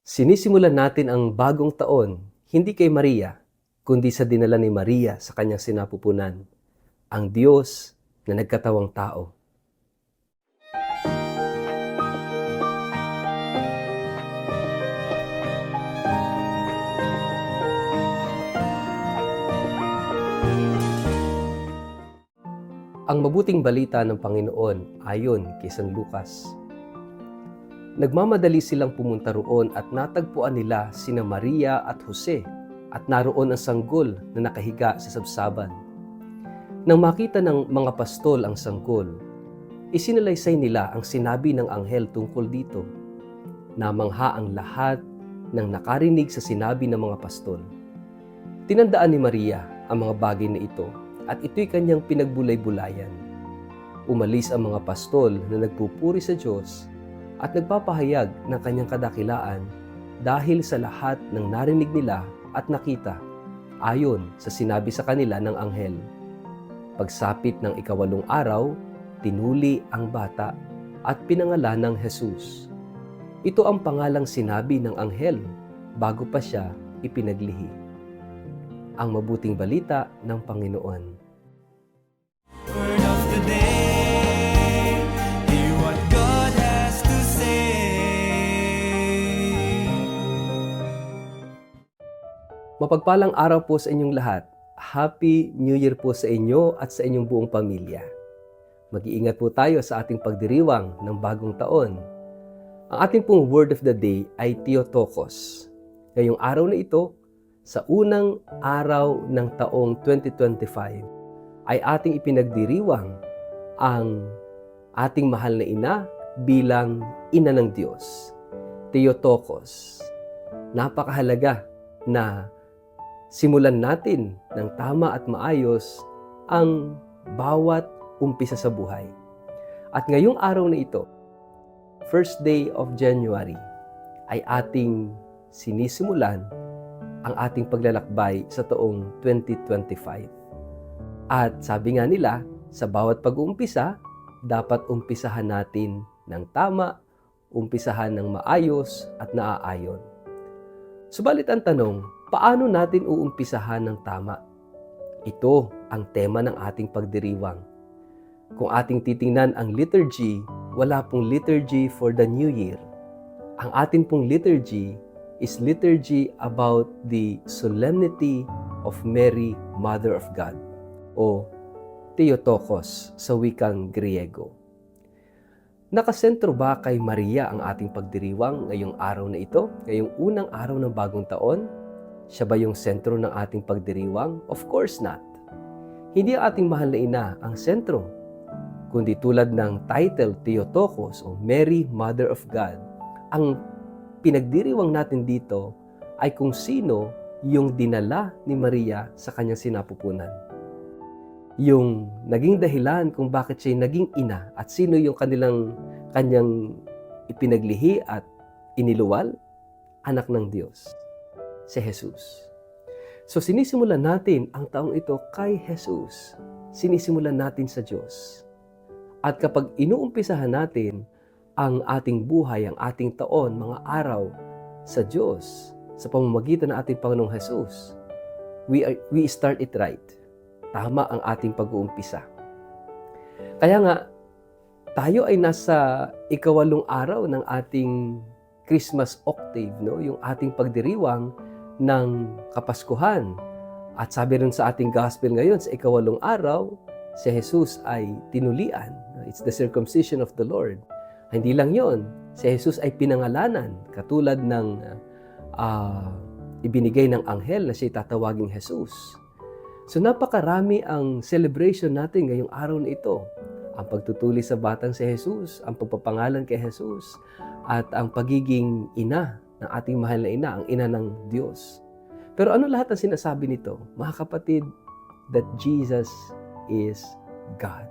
Sinisimulan natin ang bagong taon hindi kay Maria, kundi sa dinala ni Maria sa kanyang sinapupunan, ang Diyos na nagkatawang tao. Ang mabuting balita ng Panginoon ayon kay San Lucas. Nagmamadali silang pumunta roon at natagpuan nila sina Maria at Jose at naroon ang sanggol na nakahiga sa sabsaban. Nang makita ng mga pastol ang sanggol, isinalaysay nila ang sinabi ng anghel tungkol dito. Namangha ang lahat ng nakarinig sa sinabi ng mga pastol. Tinandaan ni Maria ang mga bagay na ito at ito'y kanyang pinagbulay-bulayan. Umalis ang mga pastol na nagpupuri sa Diyos at nagpapahayag ng kanyang kadakilaan dahil sa lahat ng narinig nila at nakita, ayon sa sinabi sa kanila ng anghel. Pagsapit ng 8 araw, tinuli ang bata at pinangalan ng Jesus. Ito ang pangalang sinabi ng anghel bago pa siya ipinaglihi. Ang mabuting balita ng Panginoon. Word of the day, hear what God has to say. Mapagpalang araw po sa inyong lahat. Happy New Year po sa inyo at sa inyong buong pamilya. Mag-iingat po tayo sa ating pagdiriwang ng bagong taon. Ang ating pong word of the day ay Theotokos. Ngayong araw na ito, sa unang araw ng taong 2025, ay ating ipinagdiriwang ang ating mahal na ina bilang ina ng Diyos. Theotokos. Napakahalaga na simulan natin ng tama at maayos ang bawat umpisa sa buhay. At ngayong araw na ito, first day of January, ay ating sinisimulan ang ating paglalakbay sa taong 2025. At sabi nga nila, sa bawat pag-uumpisa, dapat umpisahan natin ng tama, umpisahan ng maayos at naaayon. Subalit ang tanong, paano natin uumpisahan ng tama? Ito ang tema ng ating pagdiriwang. Kung ating titingnan ang liturgy, wala pong liturgy for the new year. Ang ating pong liturgy is liturgy about the solemnity of Mary, Mother of God, o Theotokos sa wikang Griego. Nakasentro ba kay Maria ang ating pagdiriwang ngayong araw na ito, ngayong unang araw ng bagong taon? Siya ba yung sentro ng ating pagdiriwang? Of course not. Hindi ang ating mahal na ina ang sentro, kundi tulad ng title Theotokos o Mary, Mother of God, ang pinagdiriwang natin dito ay kung sino yung dinala ni Maria sa kanyang sinapupunan. Yung naging dahilan kung bakit siya naging ina at sino yung kanyang ipinaglihi at iniluwal, anak ng Diyos, si Jesus. So sinisimulan natin ang taong ito kay Jesus. Sinisimulan natin sa Diyos. At kapag inuumpisahan natin ang ating buhay, ang ating taon, mga araw sa Diyos, sa pamamagitan ng ating Panginoong Jesus, we start it right. Tama ang ating pag-uumpisa. Kaya nga, tayo ay nasa 8 araw ng ating Christmas octave, no? Yung ating pagdiriwang ng Kapaskuhan. At sabi rin sa ating gospel ngayon, sa 8 araw, si Jesus ay tinulian. It's the circumcision of the Lord. Hindi lang yon, si Jesus ay pinangalanan katulad ng ibinigay ng anghel na siya tatawaging Jesus. So napakarami ang celebration natin ngayong araw na ito. Ang pagtutuli sa batang si Jesus, ang pagpapangalan kay Jesus, at ang pagiging ina ng ating mahal na ina, ang ina ng Diyos. Pero ano lahat ang sinasabi nito? Mga kapatid, that Jesus is God.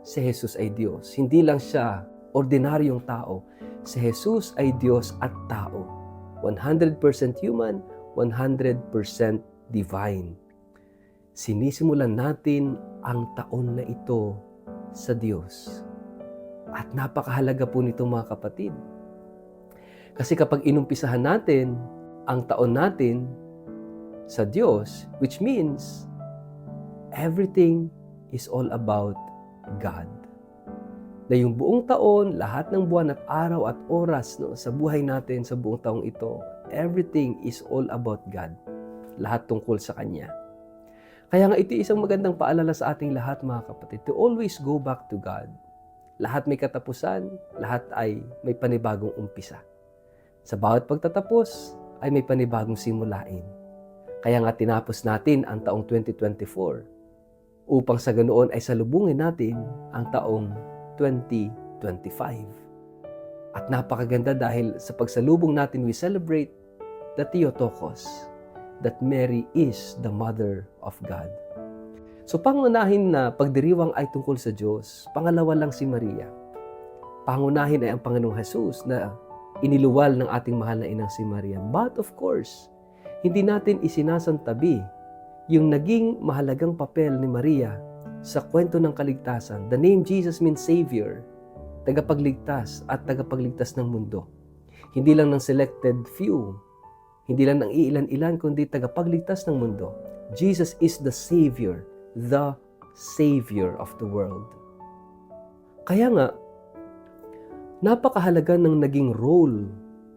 Si Jesus ay Diyos. Hindi lang siya ordinaryong tao. Si Jesus ay Diyos at tao. 100% human, 100% divine. Sinisimulan natin ang taon na ito sa Diyos. At napakahalaga po nito mga kapatid. Kasi kapag inumpisahan natin ang taon natin sa Diyos, which means everything is all about God. Na yung buong taon, lahat ng buwan at araw at oras sa buhay natin sa buong taong ito, everything is all about God. Lahat tungkol sa Kanya. Kaya nga ito isang magandang paalala sa ating lahat mga kapatid, to always go back to God. Lahat may katapusan, lahat ay may panibagong umpisa. Sa bawat pagtatapos ay may panibagong simulain. Kaya nga tinapos natin ang taong 2024 upang sa ganoon ay salubungin natin ang taong 2025. At napakaganda dahil sa pagsalubong natin we celebrate the Theotokos, that Mary is the Mother of God. So pangunahin na pagdiriwang ay tungkol sa Diyos, pangalawa lang si Maria. Pangunahin ay ang Panginoong Jesus na iniluwal ng ating mahal na inang si Maria. But of course, hindi natin isinasantabi yung naging mahalagang papel ni Maria sa kwento ng kaligtasan. The name Jesus means Savior, tagapagligtas at tagapagligtas ng mundo. Hindi lang ng selected few, hindi lang ng iilan-ilan, kundi tagapagligtas ng mundo. Jesus is the Savior of the world. Kaya nga, napakahalaga ng naging role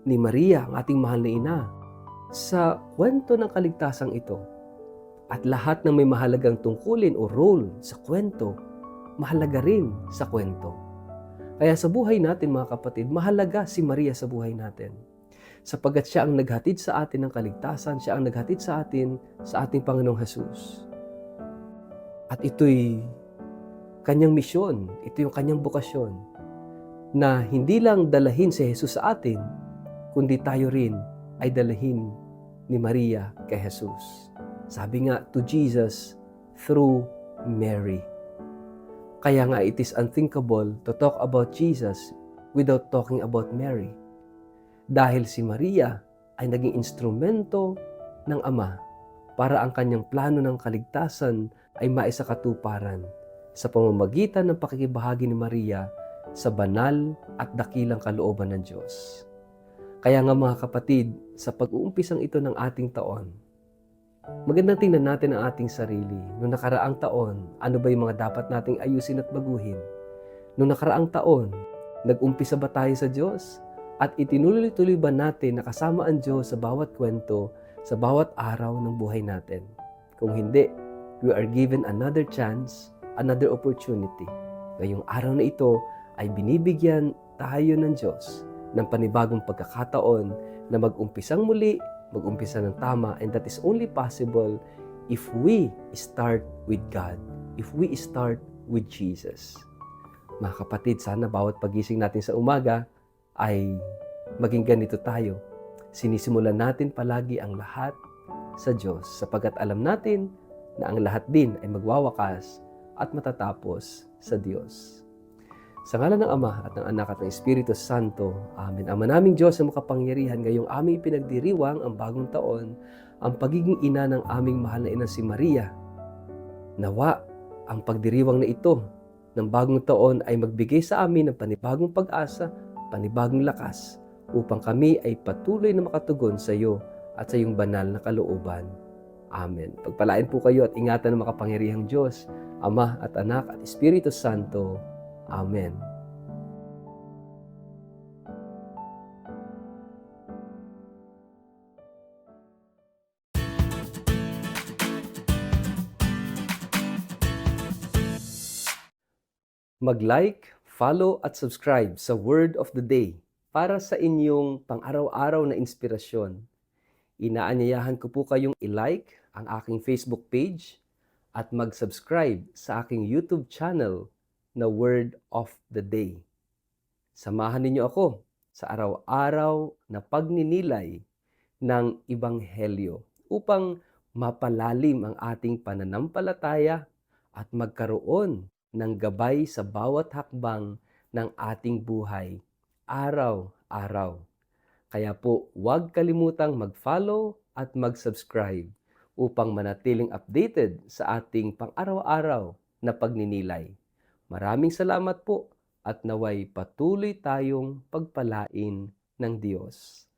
ni Maria, ang ating mahal na ina, sa kwento ng kaligtasang ito. At lahat ng may mahalagang tungkulin o role sa kwento, mahalaga rin sa kwento. Kaya sa buhay natin mga kapatid, mahalaga si Maria sa buhay natin. Sapagkat siya ang naghatid sa atin ng kaligtasan, siya ang naghatid sa atin sa ating Panginoong Jesus. At ito'y kanyang misyon, ito yung kanyang bukasyon, na hindi lang dalahin si Jesus sa atin, kundi tayo rin ay dalahin ni Maria kay Jesus. Sabi nga, to Jesus through Mary. Kaya nga it is unthinkable to talk about Jesus without talking about Mary. Dahil si Maria ay naging instrumento ng Ama para ang kanyang plano ng kaligtasan ay maisakatuparan sa pamamagitan ng pakikibahagi ni Maria sa banal at dakilang kalooban ng Diyos. Kaya nga mga kapatid, sa pag-uumpisang ito ng ating taon, magandang tingnan natin ang ating sarili. Noong nakaraang taon, ano ba yung mga dapat nating ayusin at baguhin? Noong nakaraang taon, nag-umpisa ba tayo sa Diyos? At itinuloy-tuloy ba natin na kasama ang Diyos sa bawat kwento, sa bawat araw ng buhay natin? Kung hindi, we are given another chance, another opportunity. Ngayong araw na ito ay binibigyan tayo ng Diyos ng panibagong pagkakataon na mag-umpisang muli, mag-umpisa ng tama, and that is only possible if we start with God, if we start with Jesus. Mga kapatid, sana bawat pagising natin sa umaga ay maging ganito tayo. Sinisimulan natin palagi ang lahat sa Diyos sapagkat alam natin na ang lahat din ay magwawakas at matatapos sa Diyos. Sa ngalan ng Ama at ng Anak at ng Espiritu Santo. Amen. Ama naming Diyos na makapangyarihan, ngayong aming pinagdiriwang ang bagong taon, ang pagiging ina ng aming mahal na ina si Maria. Nawa, ang pagdiriwang na ito ng bagong taon ay magbigay sa amin ng panibagong pag-asa, panibagong lakas, upang kami ay patuloy na makatugon sa iyo at sa iyong banal na kalooban. Amen. Pagpalain po kayo at ingatan ng makapangyarihang Diyos, Ama at Anak at Espiritu Santo. Amen. Mag-like, follow at subscribe sa Word of the Day para sa inyong pang-araw-araw na inspirasyon. Inaanyayahan ko po kayong i-like ang aking Facebook page at mag-subscribe sa aking YouTube channel na Word of the Day. Samahan ninyo ako sa araw-araw na pagninilay ng Ebanghelyo upang mapalalim ang ating pananampalataya at magkaroon ng gabay sa bawat hakbang ng ating buhay, araw-araw. Kaya po, huwag kalimutang mag-follow at mag-subscribe upang manatiling updated sa ating pang-araw-araw na pagninilay. Maraming salamat po at naway patuloy tayong pagpalain ng Diyos.